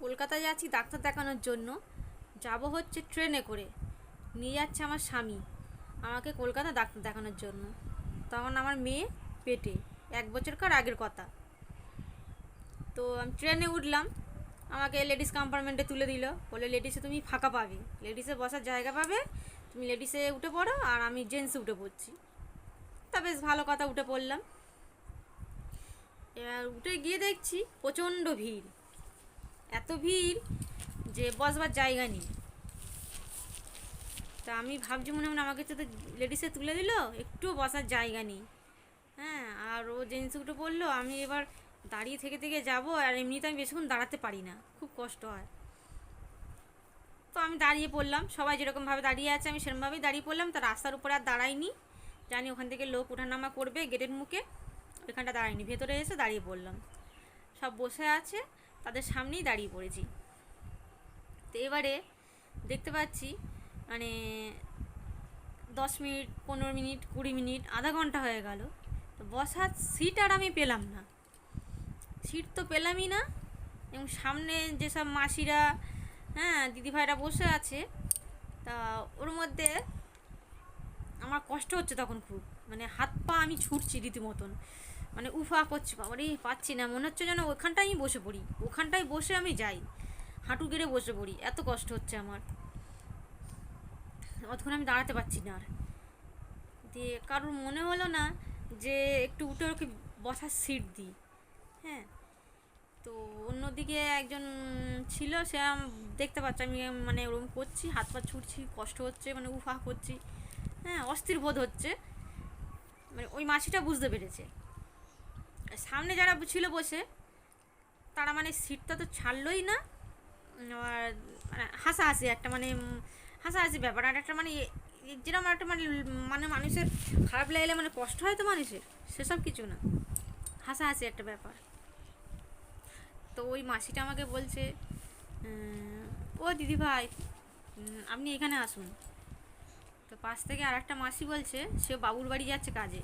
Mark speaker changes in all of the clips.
Speaker 1: কলকাতায় যাচ্ছি ডাক্তার দেখানোর জন্য। যাব হচ্ছে ট্রেনে করে, নিয়ে যাচ্ছে আমার স্বামী আমাকে কলকাতা ডাক্তার দেখানোর জন্য। তখন আমার মেয়ে পেটে, 1 বছরকার আগের কথা। তো আমি ট্রেনে উঠলাম, আমাকে লেডিস কম্পার্টমেন্টে তুলে দিল, বলে লেডিসে তুমি ফাঁকা পাবে, লেডিসে বসার জায়গা পাবে, তুমি লেডিসে উঠে পড়ো আর আমি জেন্টসে উঠে পড়ছি। তা বেশ ভালো কথা, উঠে পড়লাম। এবার উঠে গিয়ে দেখছি প্রচণ্ড ভিড়, এত ভিড় যে বসবার জায়গা নেই। তা আমি ভাবছি মনে মনে আমাকে তো লেডিসে তুলে দিল, একটুও বসার জায়গা নেই। হ্যাঁ, আর ও জেন্টসে উঠে পড়লো, আমি এবার দাঁড়িয়ে থেকে থেকে যাবো, আর এমনিতে আমি বেশিক্ষণ দাঁড়াতে পারি না, খুব কষ্ট হয়। তো আমি দাঁড়িয়ে পড়লাম, সবাই যেরকমভাবে দাঁড়িয়ে আছে আমি সেরকমভাবেই দাঁড়িয়ে পড়লাম। তা রাস্তার উপরে আর দাঁড়াইনি, জানি ওখান থেকে লোক ওঠানামা করবে গেটের মুখে, ওইখানটা দাঁড়াইনি, ভেতরে এসে দাঁড়িয়ে পড়লাম। সব বসে আছে, তাদের সামনেই দাঁড়িয়ে পড়েছি। তো এবারে দেখতে পাচ্ছি মানে 10 মিনিট, 15 মিনিট, 20 মিনিট, আধা ঘন্টা হয়ে গেল। তো বসার সিট আর আমি পেলাম না, সিট তো পেলামই না। এবং সামনে যেসব মাসিরা, হ্যাঁ দিদিভাইরা বসে আছে, তা ওর মধ্যে আমার কষ্ট হচ্ছে তখন খুব, মানে হাত পা আমি ছুটছি রীতিমতন, মানে উফা করছি, বাবারে পাচ্ছি না, মনে হচ্ছে যেন ওখানটাই আমি বসে পড়ি, ওখানটায় বসে আমি যাই, হাঁটু গেড়ে বসে পড়ি, এত কষ্ট হচ্ছে আমার। অতক্ষণ আমি দাঁড়াতে পারছি না আর। দিয়ে কারোর মনে হলো না যে একটু উঠে ওকে বসার সিট দিই। হ্যাঁ, তো অন্যদিকে একজন ছিল, সে দেখতে পাচ্ছে আমি মানে ওরকম করছি, হাত পা ছুটছি, কষ্ট হচ্ছে, মানে উফা করছি, হ্যাঁ অস্থির বোধ হচ্ছে, মানে ওই মাসিটা বুঝতে পেরেছে। সামনে যারা ছিল বসে, তারা মানে সিটটা তো ছাড়লোই না, আর মানে হাসাহাসি একটা, মানে হাসাহাসি ব্যাপার, আর একটা মানে যেরকম একটা মানে মানে মানুষের খারাপ লাগলে মানে কষ্ট হয় তো মানুষের, সেসব কিছু না, হাসাহাসি একটা ব্যাপার। তো ওই মাসিটা আমাকে বলছে, ও দিদিভাই আপনি এখানে আসুন। তো পাশ থেকে আর একটা মাসি বলছে, সে বাবুর বাড়ি যাচ্ছে কাজে,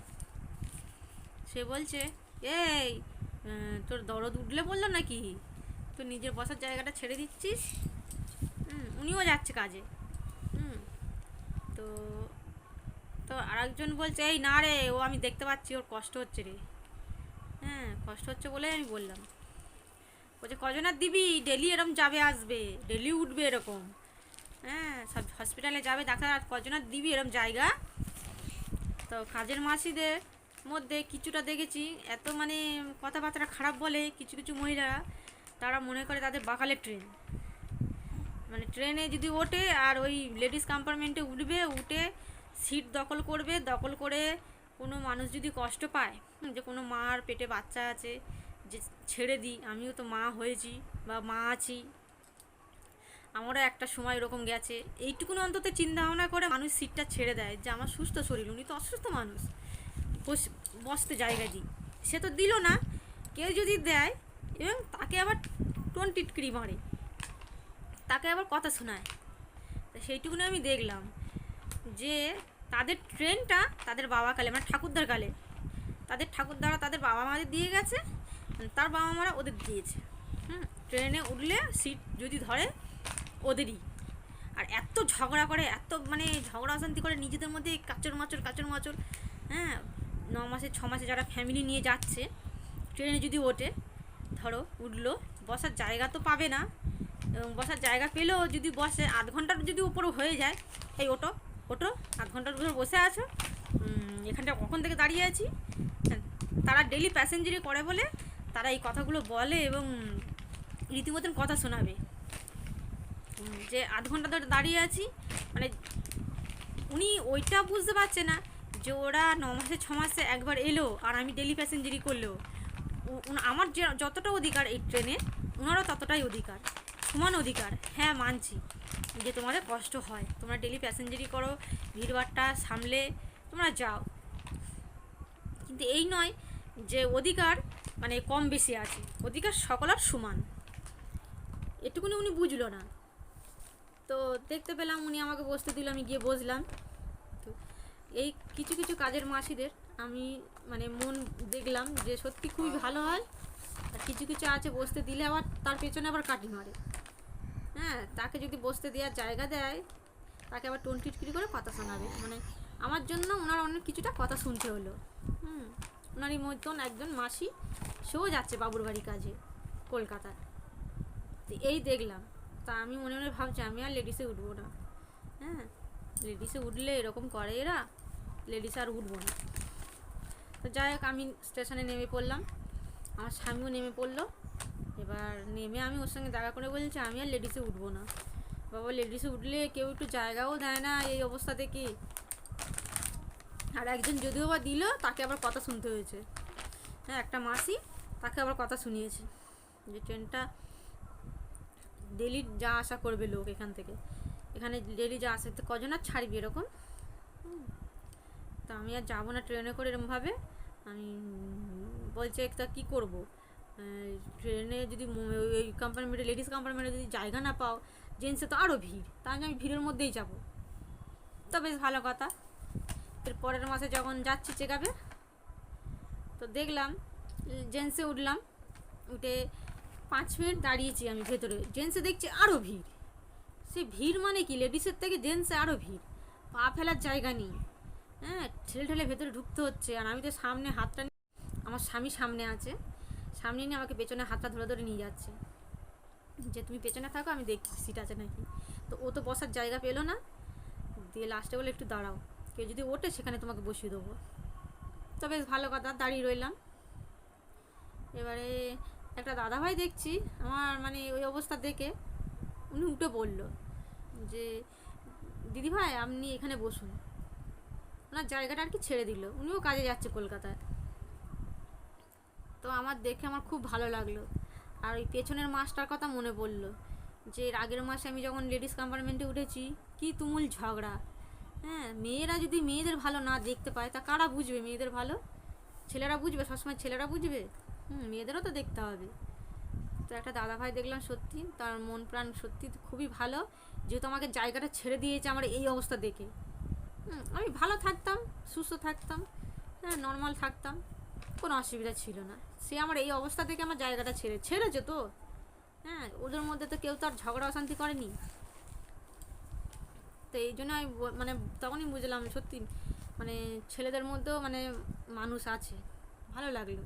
Speaker 1: সে বলছে, এই তোর দরদ উঠলে বললো নাকি, তোর নিজের বসার জায়গাটা ছেড়ে দিচ্ছিস। উনিও যাচ্ছে কাজে। তো তো আর একজন বলছে, এই না রে, ও আমি দেখতে পাচ্ছি ওর কষ্ট হচ্ছে রে। হ্যাঁ, কষ্ট হচ্ছে বলে আমি বললাম। বলছে কজন আর দিবি, ডেলি এরকম যাবে আসবে, ডেলি উঠবে এরকম। হ্যাঁ, সব হসপিটালে যাবে ডাক্তার, আর কজন আর দিবি এরকম জায়গা। তো কাজের মাসিদের মধ্যে কিছুটা দেখেছি এত মানে কথাবার্তা খারাপ বলে, কিছু কিছু মহিলারা, তারা মনে করে তাদের বাকালের ট্রেন, মানে ট্রেনে যদি ওঠে আর ওই লেডিস কম্পার্টমেন্টে উঠবে, উঠে সিট দখল করবে, দখল করে কোনো মানুষ যদি কষ্ট পায়, যে কোনো মার পেটে বাচ্চা আছে, যে ছেড়ে দিই, আমিও তো মা হয়েছি বা মা আছি, আমারও একটা সময় এরকম গেছে, এইটুকুন অন্তত চিন্তা ভাবনা করে মানুষ সিটটা ছেড়ে দেয়, যে আমার সুস্থ শরীর, উনি তো অসুস্থ মানুষ, বসতে জায়গা দিই। সে তো দিল না, কেউ যদি দেয় এবং তাকে আবার টোন টিটকিরি মারে, তাকে আবার কথা শোনায়। তা সেইটুকুনি আমি দেখলাম যে তাদের ট্রেনটা তাদের বাবাকালে, মানে ঠাকুরদার কালে, তাদের ঠাকুরদারা তাদের বাবা মাদের দিয়ে গেছে, তার বাবা মারা ওদের দিয়েছে। ট্রেনে উঠলে সিট যদি ধরে ওদেরই। আর এত ঝগড়া করে, এত মানে ঝগড়া অশান্তি করে নিজেদের মধ্যে, কাচর মাচর। হ্যাঁ, 9 মাসে 6 মাসে যারা ফ্যামিলি নিয়ে যাচ্ছে, ট্রেনে যদি ওঠে, ধরো উঠলো, বসার জায়গা তো পাবে না, এবং বসার জায়গা পেলেও যদি বসে আধ ঘন্টার যদি উপরে হয়ে যায়, এই ওটো ওটো, আধ ঘন্টার উপরে বসে আছো, এখানটা কখন থেকে দাঁড়িয়ে আছি। তারা ডেলি প্যাসেঞ্জারি করে বলে তারা এই কথাগুলো বলে, এবং রীতিমতন কথা শোনাবে যে আধ ঘন্টা ধরে দাঁড়িয়ে আছি, মানে উনি ওইটা বুঝতে পারছে না যে ওরা 9 মাসে 6 মাসে একবার এলো, আর আমি ডেলি প্যাসেঞ্জারি করলেও আমার যতটা অধিকার এই ট্রেনে, ওনারও ততটাই অধিকার, সমান অধিকার। হ্যাঁ মানছি যে তোমাদের কষ্ট হয়, তোমরা ডেলি প্যাসেঞ্জারি করো, ভিড়ভাট্টা সামলে তোমরা যাও, কিন্তু এই নয় যে অধিকার মানে কম বেশি আছে, অধিকার সকলের সমান, এটুকুনি উনি বুঝলো না। তো দেখতে পেলাম উনি আমাকে বসতে দিল, আমি গিয়ে বসলাম। তো এই কিছু কিছু কাজের মাসিদের আমি মানে মন দেখলাম যে সত্যি খুবই ভালো হয়, আর কিছু কিছু আছে বসতে দিলে আবার তার পেছনে আবার কাটি মারে। হ্যাঁ, তাকে যদি বসতে দেওয়ার জায়গা দেয় তাকে আবার টোন টিটকিরি করে কথা শোনাবে। মানে আমার জন্য ওনার অনেক কিছুটা কথা শুনতে হলো। ওনারই মতন একজন মাসি, সেও যাচ্ছে বাবুর বাড়ি কাজে কলকাতায়। তো এই দেখলাম, তা আমি মনে মনে ভাবছি আমি আর লেডিসে উঠবো না। হ্যাঁ, লেডিসে উঠলে এরকম করে এরা, লেডিসে আর উঠবো না। তো যাই হোক, আমি স্টেশনে নেমে পড়লাম, আমার স্বামীও নেমে পড়লো। এবার নেমে আমি ওর সঙ্গে দেখা করে বলছি আমি আর লেডিসে উঠবো না। বাবা, লেডিসে উঠলে কেউ একটু জায়গাও দেয় না এই অবস্থা থেকে। আর একজন যদিও বা দিল, তাকে আবার কথা শুনতে হয়েছে। হ্যাঁ, একটা মাসি, তাকে আবার কথা শুনিয়েছে যে ট্রেনটা ডেলি যা আসা করবে লোক এখান থেকে, এখানে ডেলি যা আসা, কজন আর ছাড়বি এরকম। তা আমি আর যাবো না ট্রেনে করে এরমভাবে। আমি বলছে তা কী করবো, ট্রেনে যদি ওই কম্পার্টমেন্টে, লেডিস কম্পার্টমেন্টে যদি জায়গা না পাও, জেন্টসে তো আরও ভিড়, তাহলে আমি ভিড়ের মধ্যেই যাব। তো বেশ ভালো কথা। এর পরের মাসে যখন যাচ্ছি চেক আপে, তো দেখলাম জেন্টসে উঠলাম, উঠে 5 মিনিট দাঁড়িয়েছি আমি ভেতরে, জেন্টসে দেখছি আরও ভিড়। সে ভিড় মানে কি, লেডিসের থেকে জেন্টসে আরও ভিড়, পা ফেলার জায়গা নেই। হ্যাঁ, ঠেলে ঠেলে ভেতরে ঢুকতে হচ্ছে। আর আমি তো সামনে হাতটা, আমার স্বামী সামনে আছে, সামনে নিয়ে আমাকে পেছনে হাতটা ধরে ধরে নিয়ে যাচ্ছে যে তুমি পেছনে থাকো, আমি দেখছি সিট আছে নাকি। তো ও তো বসার জায়গা পেলো না, দিয়ে লাস্টে বলে একটু দাঁড়াও, কেউ যদি ওঠে সেখানে তোমাকে বসিয়ে দেবো। তো বেশ ভালো কথা, দাঁড়িয়ে রইলাম। এবারে একটা দাদাভাই দেখছি আমার মানে ওই অবস্থা দেখে উনি উঠে বলল যে দিদিভাই আপনি এখানে বসুন। ওনার জায়গাটা আর কি ছেড়ে দিল, উনিও কাজে যাচ্ছে কলকাতায়। তো আমার দেখে আমার খুব ভালো লাগলো। আর ওই পেছনের মাসটার কথা মনে পড়লো যে এর আগের মাসে আমি যখন লেডিস কম্পার্টমেন্টে উঠেছি, কি তুমুল ঝগড়া। হ্যাঁ, মেয়েরা যদি মেয়েদের ভালো না দেখতে পায়, তা কারা বুঝবে মেয়েদের ভালো? ছেলেরা বুঝবে? সবসময় ছেলেরা বুঝবে? মেয়েদেরও তো দেখতে হবে। তো একটা দাদাভাই দেখলাম, সত্যি তার মন প্রাণ সত্যি খুবই ভালো, যেহেতু আমাকে জায়গাটা ছেড়ে দিয়েছে আমার এই অবস্থা দেখে। আমি ভালো থাকতাম, সুস্থ থাকতাম, হ্যাঁ নর্মাল থাকতাম, কোনো অসুবিধা ছিল না। সে আমার এই অবস্থা থেকে আমার জায়গাটা ছেড়েছে তো। হ্যাঁ, ওদের মধ্যে তো কেউ তো আর ঝগড়া অশান্তি করেনি। তো এই জন্য আমি মানে তখনই বুঝলাম সত্যি মানে ছেলেদের মধ্যেও মানে মানুষ আছে। ভালো লাগলো।